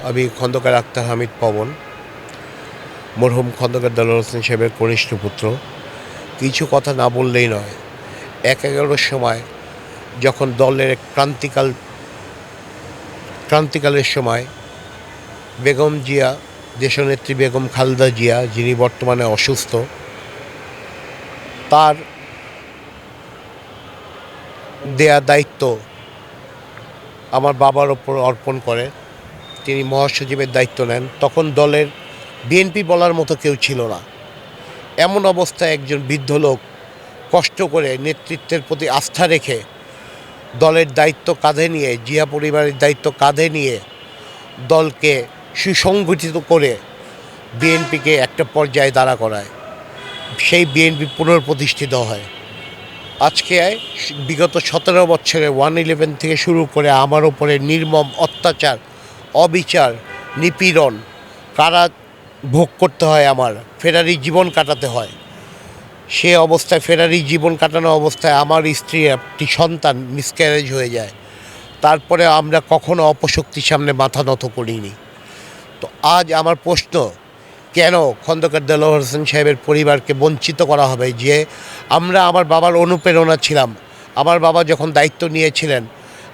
আমি খন্দকার আক্তার হামিদ পবন, মরহুম খন্দকার দেলোয়ার হোসেন সাহেবের কনিষ্ঠ পুত্র। কিছু কথা না বললেই নয়। ১-১১টার সময় যখন দলের ক্রান্তিকালের সময় বেগম জিয়া, দেশনেত্রী বেগম খালেদা জিয়া, যিনি বর্তমানে অসুস্থ, তার দেয়া দায়িত্ব আমার বাবার ওপর অর্পণ করে তিনি মহাসচিবের দায়িত্ব নেন। তখন দলের বিএনপি বলার মতো কেউ ছিল না। এমন অবস্থায় একজন বৃদ্ধ লোক কষ্ট করে নেতৃত্বের প্রতি আস্থা রেখে দলের দায়িত্ব কাঁধে নিয়ে, জিয়া পরিবারের দায়িত্ব কাঁধে নিয়ে দলকে সুসংগঠিত করে বিএনপিকে একটা পর্যায়ে দাঁড়া করায়। সেই বিএনপি পুনঃপ্রতিষ্ঠিত হয়। আজকে বিগত ১৭ বছরে 111 থেকে শুরু করে আমার ওপরে নির্মম অত্যাচার, অবিচার, নিপীড়ন, কারা ভোগ করতে হয়, আমার ফেরারি জীবন কাটাতে হয়। সে অবস্থায়, ফেরারি জীবন কাটানো অবস্থায় আমার স্ত্রীর একটি সন্তান মিসক্যারেজ হয়ে যায়। তারপরে আমরা কখনো অপশক্তির সামনে মাথা নত করিনি। তো আজ আমার প্রশ্ন, কেন খন্দকার দেলোয়ার হোসেন সাহেবের পরিবারকে বঞ্চিত করা হবে? যে আমরা আমার বাবার অনুপ্রেরণা ছিলাম। আমার বাবা যখন দায়িত্ব নিয়েছিলেন,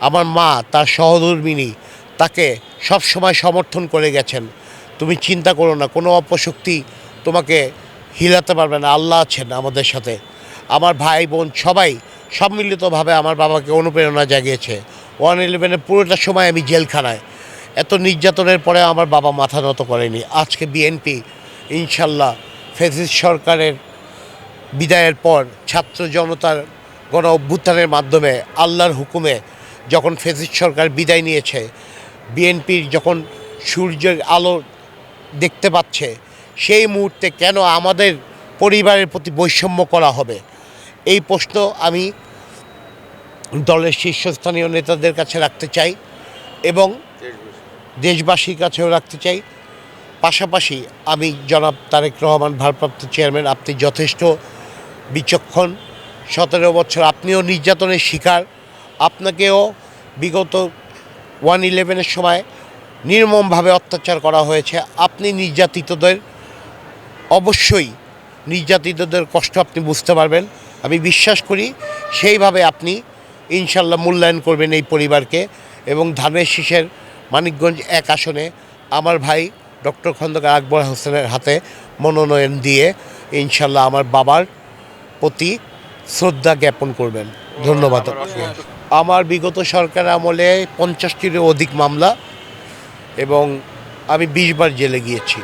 আমার মা তার সহধর্মিণী তাকে সব সময় সমর্থন করে গেছেন। তুমি চিন্তা করো না, কোনো অপশক্তি তোমাকে হিলাতে পারবে না, আল্লাহ আছেন আমাদের সাথে। আমার ভাই বোন সবাই সম্মিলিতভাবে আমার বাবাকে অনুপ্রেরণা জাগিয়েছে। 111-এর পুরোটা সময় আমি জেলখানায়। এত নির্যাতনের পরে আমার বাবা মাথা নত করেনি। আজকে বিএনপি ইনশাল্লাহ ফ্যাসিস্ট সরকারের বিদায়ের পর ছাত্র জনতার গণ অভ্যুত্থানের মাধ্যমে আল্লাহর হুকুমে যখন ফ্যাসিস্ট সরকার বিদায় নিয়েছে, বিএনপির যখন সূর্যের আলো দেখতে পাচ্ছে, সেই মুহূর্তে কেন আমাদের পরিবারের প্রতি বৈষম্য করা হবে? এই প্রশ্ন আমি দলের শীর্ষস্থানীয় নেতাদের কাছে রাখতে চাই এবং দেশবাসীর কাছেও রাখতে চাই। পাশাপাশি আমি জনাব তারেক রহমান, ভারপ্রাপ্ত চেয়ারম্যান, আপনি যথেষ্ট বিচক্ষণ। 17 বছর আপনিও নির্যাতনের শিকার। আপনাকেও বিগত 111-এর সময় নির্মমভাবে অত্যাচার করা হয়েছে। আপনি নির্যাতিতদের কষ্ট আপনি বুঝতে পারবেন। আমি বিশ্বাস করি সেইভাবে আপনি ইনশাল্লাহ মূল্যায়ন করবেন এই পরিবারকে। এবং ধানের শীষের মানিকগঞ্জ 1 আসনে আমার ভাই ডক্টর খন্দকার আকবর হোসেনের হাতে মনোনয়ন দিয়ে ইনশাল্লাহ আমার বাবার প্রতি শ্রদ্ধা জ্ঞাপন করবেন। ধন্যবাদ। আমার বিগত সরকার আমলে 50টিরও অধিক মামলা এবং আমি 20 বার জেলে গিয়েছি।